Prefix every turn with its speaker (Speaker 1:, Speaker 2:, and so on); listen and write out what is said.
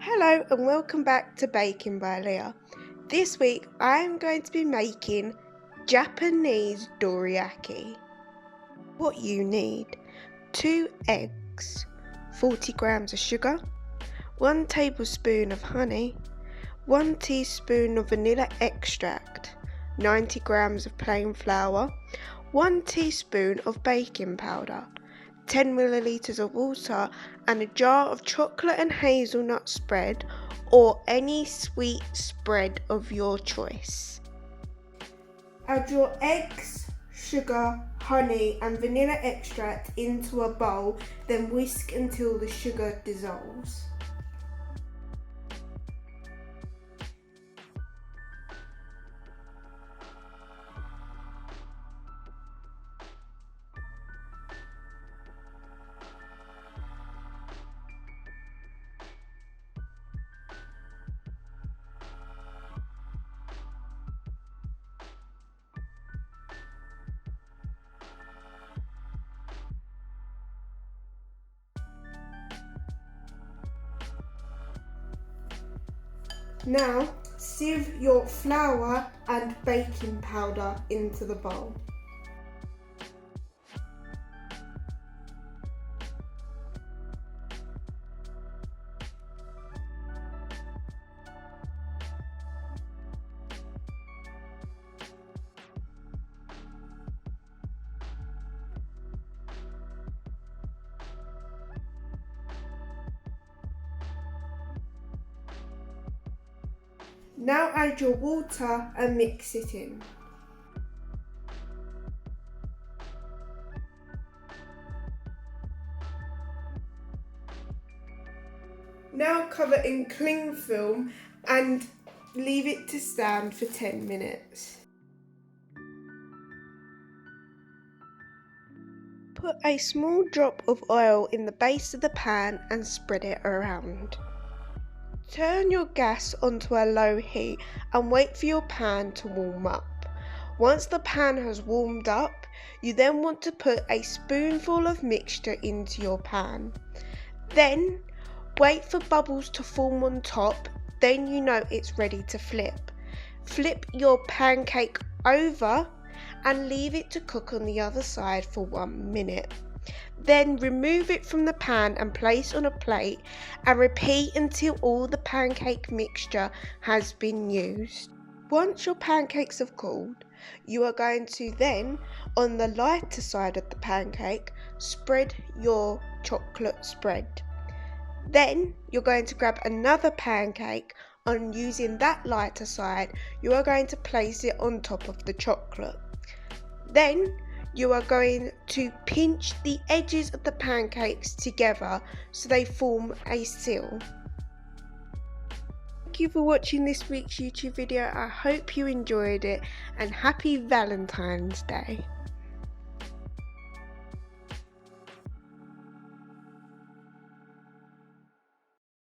Speaker 1: Hello and welcome back to Baking by Leah. This week I am going to be making Japanese Dorayaki. What you need: 2 eggs, 40 grams of sugar, 1 tablespoon of honey, 1 teaspoon of vanilla extract, 90 grams of plain flour, 1 teaspoon of baking powder, 10 milliliters of water, and a jar of chocolate and hazelnut spread or any sweet spread of your choice. Add your eggs, sugar, honey and vanilla extract into a bowl, then whisk until the sugar dissolves. Now sieve your flour and baking powder into the bowl. Now add your water and mix it in. Now cover in cling film and leave it to stand for 10 minutes. Put a small drop of oil in the base of the pan and spread it around. Turn your gas onto a low heat and wait for your pan to warm up. Once the pan has warmed up, you then want to put a spoonful of mixture into your pan. Then wait for bubbles to form on top, then you know it's ready to flip. Flip your pancake over and leave it to cook on the other side for 1 minute. Then remove it from the pan and place on a plate and repeat until all the pancake mixture has been used. Once your pancakes have cooled, you are going to then, on the lighter side of the pancake, spread your chocolate spread. Then you're going to grab another pancake, and using that lighter side, you are going to place it on top of the chocolate. Then you are going to pinch the edges of the pancakes together so they form a seal. Thank you for watching this week's YouTube video. I hope you enjoyed it and happy Valentine's Day.